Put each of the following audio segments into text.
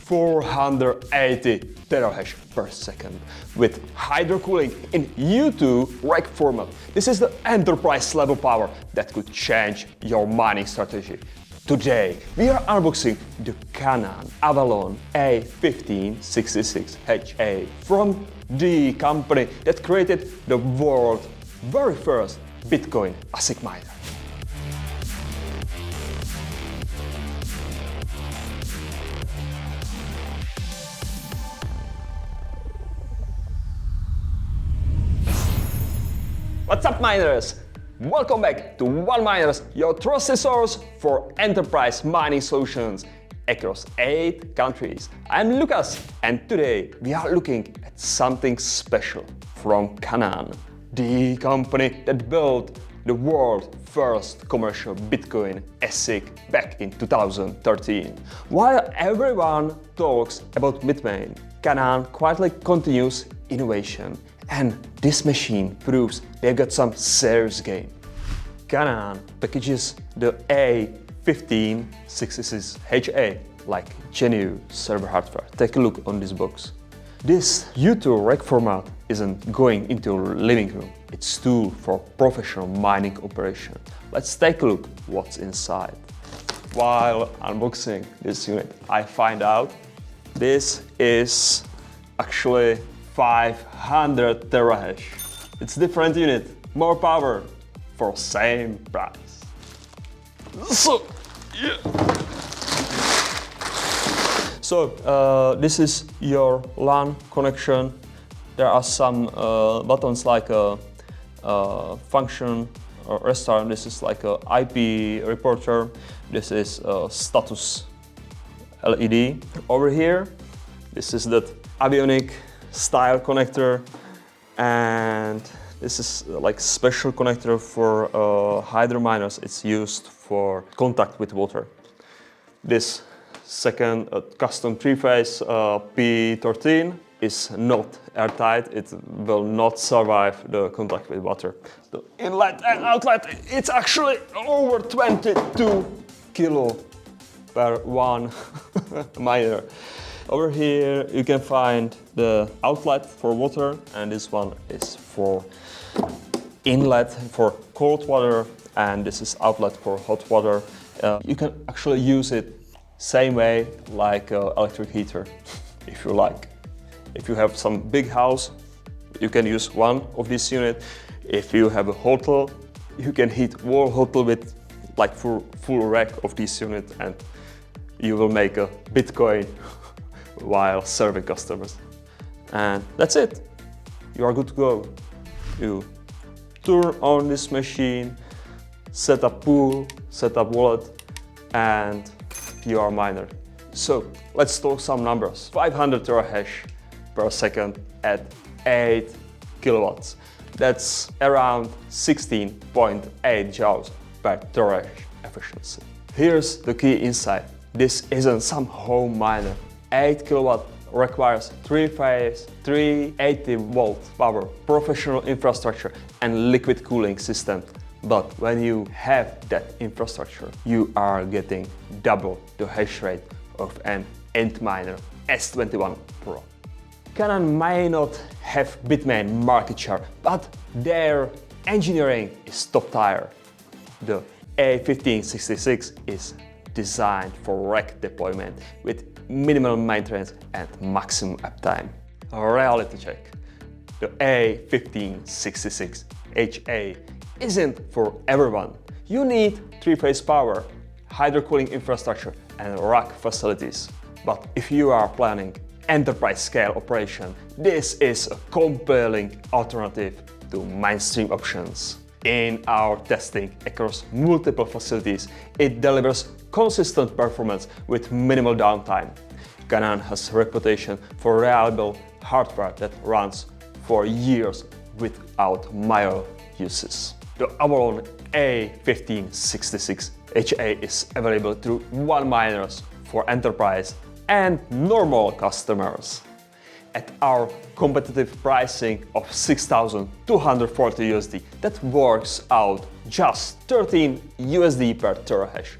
480 terahash per second with hydrocooling in U2 rack format. This is the enterprise level power that could change your mining strategy. Today we are unboxing the Canaan Avalon A1566HA from the company that created the world's very first Bitcoin ASIC miner. What's up, miners? Welcome back to One Miners, your trusted source for enterprise mining solutions across 8 countries. I'm Lucas, and today we are looking at something special from Canaan, the company that built the world's first commercial Bitcoin ASIC back in 2013. While everyone talks about Bitmain, Canaan quietly continues innovation, and this machine proves they've got some serious game. Canaan packages the A1566HA like genuine server hardware. Take a look on this box. This U2 rack format isn't going into your living room. It's tool for professional mining operation. Let's take a look what's inside. While unboxing this unit, I find out this is actually 500 terahash. It's different unit, more power for same price. So, yeah. This is your LAN connection. There are some buttons like a function or restart. This is like a IP reporter. This is a status LED. Over here, this is that avionic style connector, and this is like special connector for hydro miners. It's used for contact with water. This second custom three-phase P13 is not airtight. It will not survive the contact with water. The inlet and outlet, it's actually over 22 kilo per one miner. Over here you can find the outlet for water, and this one is for inlet for cold water, and this is outlet for hot water. You can actually use it same way like electric heater if you like. If you have some big house, you can use one of this unit. If you have a hotel, you can heat whole hotel with like full rack of this unit, and you will make a Bitcoin while serving customers. And that's it. You are good to go. You turn on this machine, set up pool, set up wallet, and you are a miner. So let's talk some numbers. 500 terahash per second at 8 kilowatts. That's around 16.8 joules per terahash efficiency. Here's the key insight. This isn't some home miner. 8 kilowatt requires 3-phase, 380 volt power, professional infrastructure and liquid cooling system. But when you have that infrastructure, you are getting double the hash rate of an Antminer S21 Pro. Canaan may not have Bitmain market share, but their engineering is top tier. The A1566 is designed for rack deployment with minimal maintenance and maximum uptime. A reality check. The A1566HA isn't for everyone. You need 3-phase power, hydrocooling infrastructure and rack facilities. But if you are planning enterprise scale operation, this is a compelling alternative to mainstream options. In our testing across multiple facilities, it delivers consistent performance with minimal downtime. Canaan has a reputation for reliable hardware that runs for years without minor uses. The Avalon A1566HA is available through One Miners for enterprise and normal customers. At our competitive pricing of $6,240 USD, that works out just $13 USD per terahash.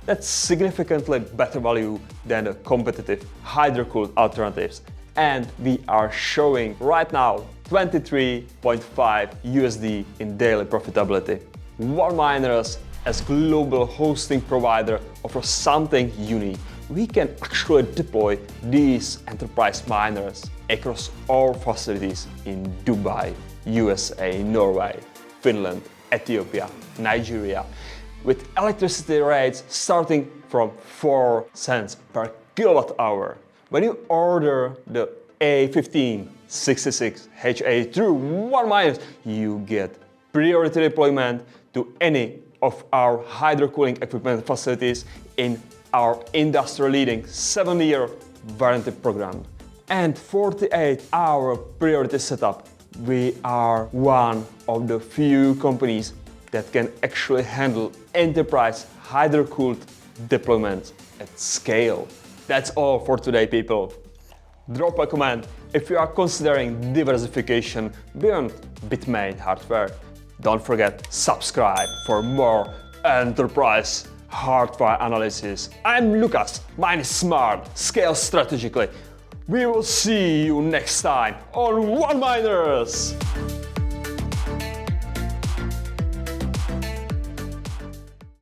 That's significantly better value than the competitive hydro-cooled alternatives. And we are showing right now 23.5 USD in daily profitability. One Miners, as global hosting provider, offers something unique. We can actually deploy these enterprise miners across our facilities in Dubai, USA, Norway, Finland, Ethiopia, Nigeria, with electricity rates starting from 4 cents per kilowatt hour. When you order the A1566HA through One Miners, you get priority deployment to any of our hydro cooling equipment facilities in our industry-leading 7-year warranty program. And 48-hour priority setup. We are one of the few companies that can actually handle enterprise hydro-cooled deployments at scale. That's all for today, people. Drop a comment if you are considering diversification beyond Bitmain hardware. Don't forget subscribe for more enterprise hardware analysis. I'm Lucas, mine is smart, scale strategically. We will see you next time on One Miners!